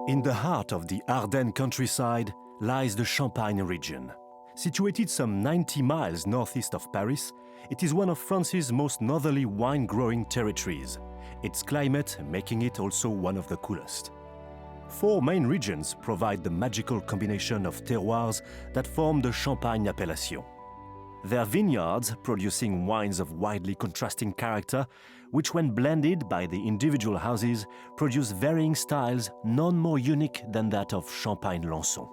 In the heart of the Ardennes countryside lies the Champagne region. Situated some 90 miles northeast of Paris, it is one of France's most northerly wine-growing territories, its climate making it also one of the coolest. 4 main regions provide the magical combination of terroirs that form the Champagne appellation. Their vineyards producing wines of widely contrasting character, which when blended by the individual houses, produce varying styles none more unique than that of Champagne Lanson.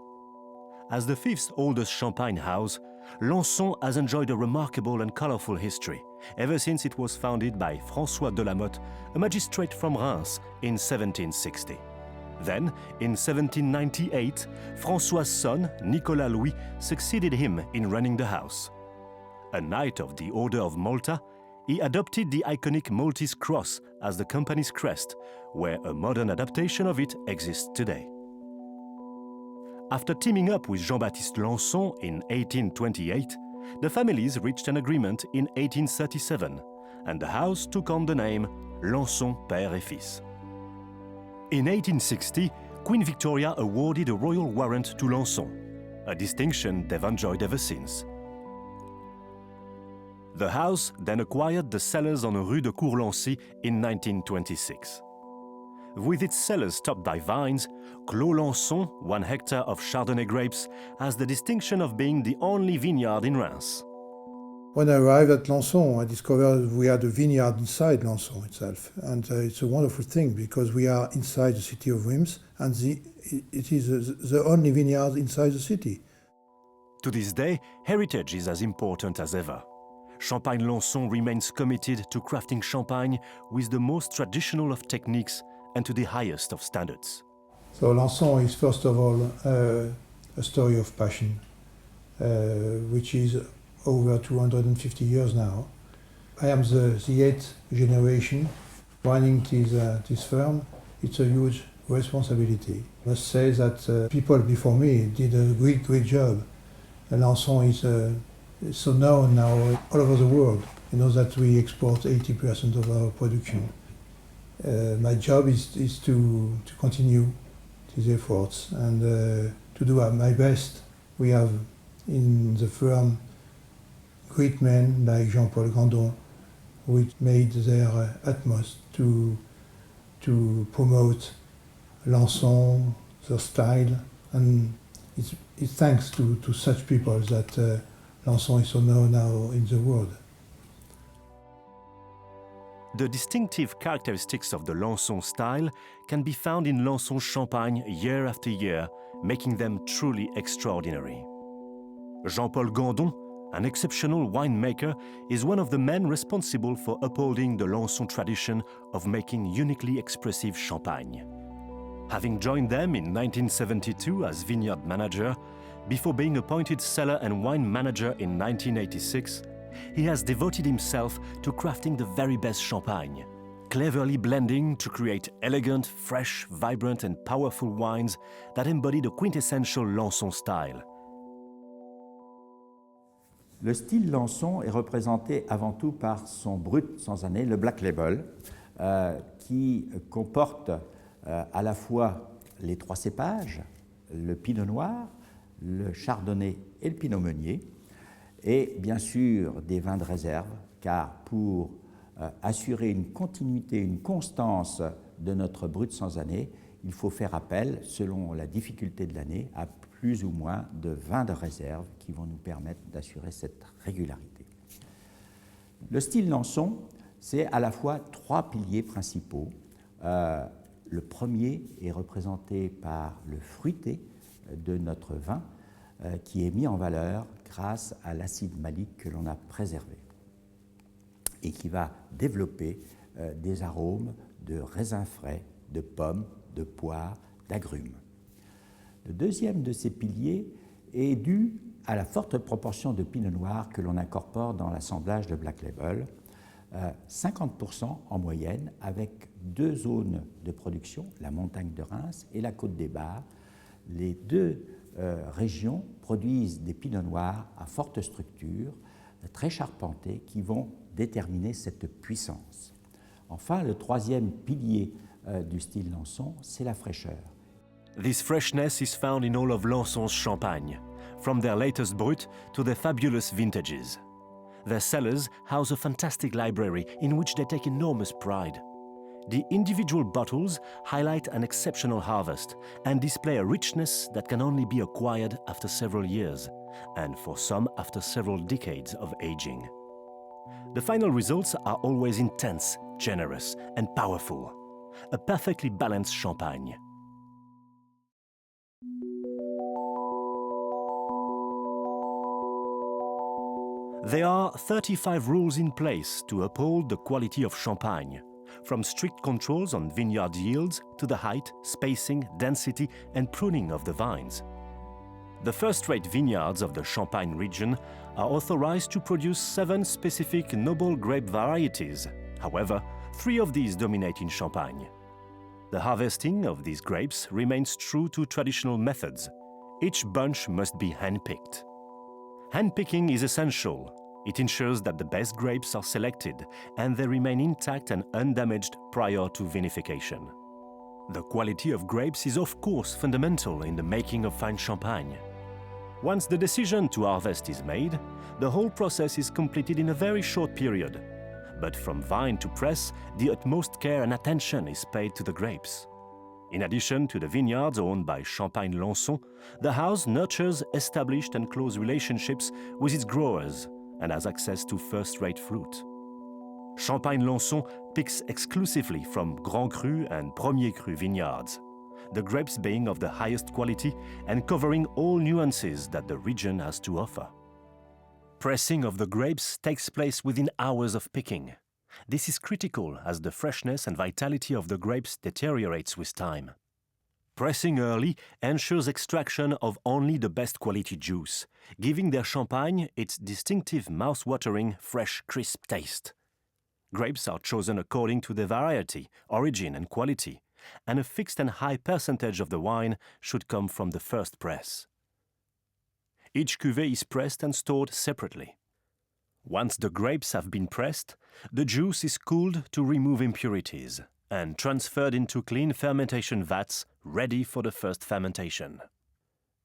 As the 5th oldest Champagne house, Lanson has enjoyed a remarkable and colorful history, ever since it was founded by François de la Motte, a magistrate from Reims, in 1760. Then, in 1798, François' son, Nicolas Louis, succeeded him in running the house. A Knight of the Order of Malta, he adopted the iconic Maltese cross as the company's crest, where a modern adaptation of it exists today. After teaming up with Jean-Baptiste Lanson in 1828, the families reached an agreement in 1837, and the house took on the name Lanson Père et Fils. In 1860, Queen Victoria awarded a royal warrant to Lanson, a distinction they've enjoyed ever since. The house then acquired the cellars on Rue de Courlancy in 1926. With its cellars topped by vines, Clos Lanson, 1 hectare of Chardonnay grapes, has the distinction of being the only vineyard in Reims. When I arrived at Lanson, I discovered we had a vineyard inside Lanson itself. And it's a wonderful thing because we are inside the city of Reims and it is the only vineyard inside the city. To this day, heritage is as important as ever. Champagne Lanson remains committed to crafting champagne with the most traditional of techniques and to the highest of standards. So Lanson is first of all a story of passion, which is over 250 years now. I am the 8th generation running this firm. It's a huge responsibility. I must say that people before me did a great job. Lanson is so known now all over the world. You know that we export 80% of our production. My job is to continue these efforts and to do my best. We have in the firm great men like Jean-Paul Grandon, which made their utmost to promote Lanson, the style, and it's thanks to such people that Lanson is so known now in the world. The distinctive characteristics of the Lanson style can be found in Lanson champagne year after year, making them truly extraordinary. Jean-Paul Grandon, an exceptional winemaker, is one of the men responsible for upholding the Lanson tradition of making uniquely expressive champagne. Having joined them in 1972 as vineyard manager, before being appointed cellar and wine manager in 1986, he has devoted himself to crafting the very best champagne, cleverly blending to create elegant, fresh, vibrant and powerful wines that embody the quintessential Lanson style. Le style Lanson est représenté avant tout par son brut sans année, le Black Label, qui comporte à la fois les 3 cépages, le Pinot Noir, le Chardonnay et le Pinot Meunier, et bien sûr des vins de réserve, car pour assurer une continuité, une constance de notre brut sans année, il faut faire appel, selon la difficulté de l'année, à plus ou moins de vins de réserve qui vont nous permettre d'assurer cette régularité. Le style Lanson, c'est à la fois 3 piliers principaux. Le premier est représenté par le fruité de notre vin qui est mis en valeur grâce à l'acide malique que l'on a préservé et qui va développer des arômes de raisins frais, de pommes, de poires, d'agrumes. Le deuxième de ces piliers est dû à la forte proportion de pinot noir que l'on incorpore dans l'assemblage de Black Label, 50% en moyenne, avec 2 zones de production, la montagne de Reims et la côte des Bars. Les 2 régions produisent des pinots noirs à forte structure, très charpentés, qui vont déterminer cette puissance. Enfin, le troisième pilier du style Lanson, c'est la fraîcheur. This freshness is found in all of Lanson's champagne, from their latest brut to their fabulous vintages. Their cellars house a fantastic library in which they take enormous pride. The individual bottles highlight an exceptional harvest and display a richness that can only be acquired after several years, and for some after several decades of aging. The final results are always intense, generous, and powerful. A perfectly balanced champagne. There are 35 rules in place to uphold the quality of champagne, from strict controls on vineyard yields to the height, spacing, density, and pruning of the vines. The first-rate vineyards of the Champagne region are authorized to produce 7 specific noble grape varieties. However, 3 of these dominate in Champagne. The harvesting of these grapes remains true to traditional methods. Each bunch must be hand-picked. Hand-picking is essential. It ensures that the best grapes are selected and they remain intact and undamaged prior to vinification. The quality of grapes is of course fundamental in the making of fine champagne. Once the decision to harvest is made, the whole process is completed in a very short period. But from vine to press, the utmost care and attention is paid to the grapes. In addition to the vineyards owned by Champagne Lanson, the house nurtures established and close relationships with its growers and has access to first-rate fruit. Champagne Lanson picks exclusively from Grand Cru and Premier Cru vineyards, the grapes being of the highest quality and covering all nuances that the region has to offer. Pressing of the grapes takes place within hours of picking. This is critical as the freshness and vitality of the grapes deteriorates with time. Pressing early ensures extraction of only the best quality juice, giving their champagne its distinctive mouth-watering, fresh, crisp taste. Grapes are chosen according to their variety, origin and quality, and a fixed and high percentage of the wine should come from the first press. Each cuvée is pressed and stored separately. Once the grapes have been pressed, the juice is cooled to remove impurities and transferred into clean fermentation vats ready for the first fermentation.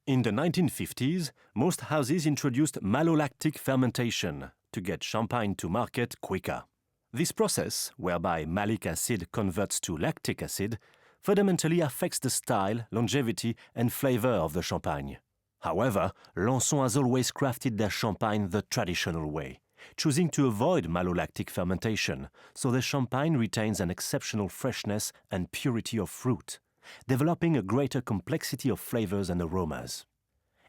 In the 1950s, most houses introduced malolactic fermentation to get champagne to market quicker. This process, whereby malic acid converts to lactic acid, fundamentally affects the style, longevity, and flavor of the champagne. However, Lanson has always crafted their champagne the traditional way, choosing to avoid malolactic fermentation, so the champagne retains an exceptional freshness and purity of fruit, developing a greater complexity of flavors and aromas.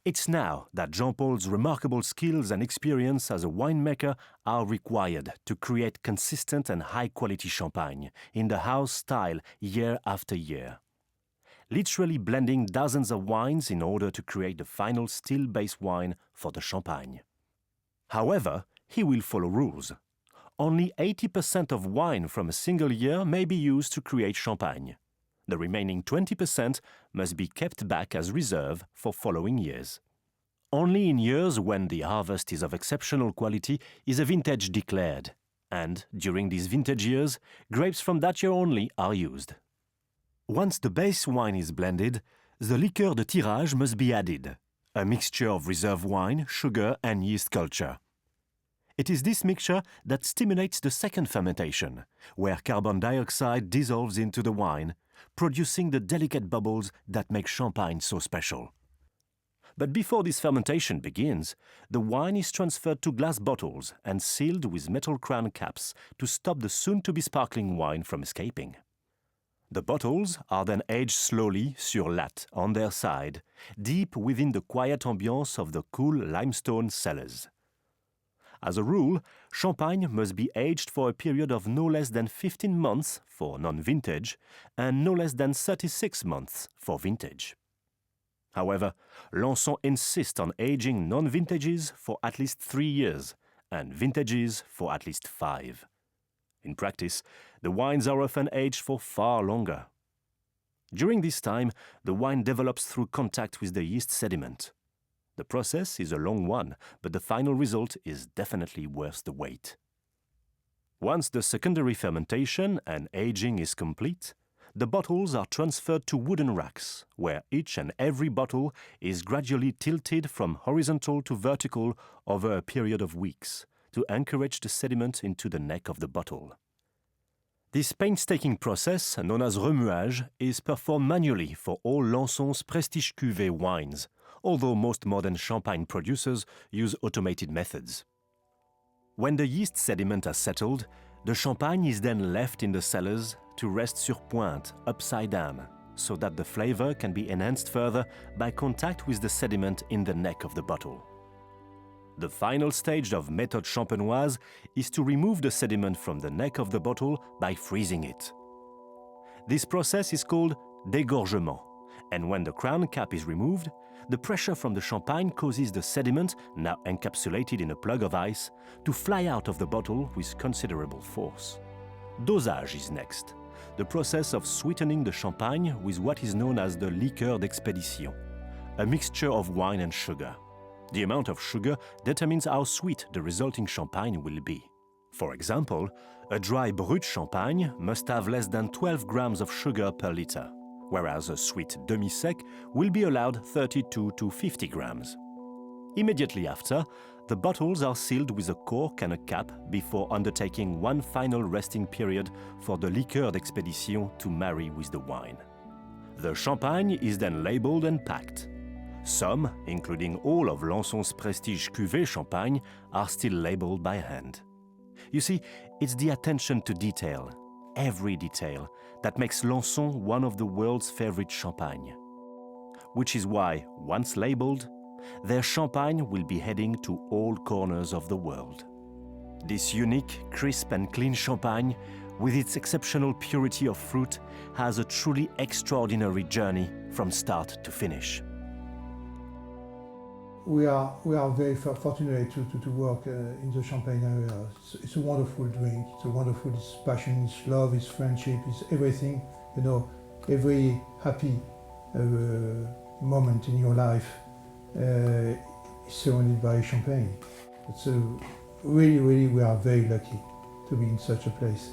It's now that Jean-Paul's remarkable skills and experience as a winemaker are required to create consistent and high-quality champagne in the house style year after year, literally blending dozens of wines in order to create the final still-based wine for the champagne. However, he will follow rules. Only 80% of wine from a single year may be used to create champagne. The remaining 20% must be kept back as reserve for following years. Only in years when the harvest is of exceptional quality is a vintage declared, and during these vintage years, grapes from that year only are used. Once the base wine is blended, the liqueur de tirage must be added, a mixture of reserve wine, sugar, and yeast culture. It is this mixture that stimulates the second fermentation, where carbon dioxide dissolves into the wine, producing the delicate bubbles that make champagne so special. But before this fermentation begins, the wine is transferred to glass bottles and sealed with metal crown caps to stop the soon-to-be sparkling wine from escaping. The bottles are then aged slowly sur latte on their side, deep within the quiet ambiance of the cool limestone cellars. As a rule, champagne must be aged for a period of no less than 15 months for non-vintage and no less than 36 months for vintage. However, Lanson insists on aging non-vintages for at least 3 years and vintages for at least 5. In practice, the wines are often aged for far longer. During this time, the wine develops through contact with the yeast sediment. The process is a long one, but the final result is definitely worth the wait. Once the secondary fermentation and aging is complete, the bottles are transferred to wooden racks, where each and every bottle is gradually tilted from horizontal to vertical over a period of weeks to encourage the sediment into the neck of the bottle. This painstaking process, known as remuage, is performed manually for all Lanson's Prestige Cuvée wines, although most modern champagne producers use automated methods. When the yeast sediment has settled, the champagne is then left in the cellars to rest sur pointe, upside down, so that the flavor can be enhanced further by contact with the sediment in the neck of the bottle. The final stage of méthode champenoise is to remove the sediment from the neck of the bottle by freezing it. This process is called dégorgement, and when the crown cap is removed, the pressure from the champagne causes the sediment, now encapsulated in a plug of ice, to fly out of the bottle with considerable force. Dosage is next, the process of sweetening the champagne with what is known as the liqueur d'expédition, a mixture of wine and sugar. The amount of sugar determines how sweet the resulting champagne will be. For example, a dry brut champagne must have less than 12 grams of sugar per liter, whereas a sweet demi-sec will be allowed 32 to 50 grams. Immediately after, the bottles are sealed with a cork and a cap before undertaking one final resting period for the liqueur d'expédition to marry with the wine. The champagne is then labeled and packed. Some, including all of Lanson's Prestige Cuvée champagne, are still labeled by hand. You see, it's the attention to detail, every detail, that makes Lanson one of the world's favorite champagne. Which is why, once labeled, their champagne will be heading to all corners of the world. This unique, crisp and clean champagne, with its exceptional purity of fruit, has a truly extraordinary journey from start to finish. We are very fortunate to work in the Champagne area. It's a wonderful drink, it's a wonderful, it's passion, it's love, it's friendship, it's everything. You know, every happy moment in your life is surrounded by champagne. It's really, we are very lucky to be in such a place.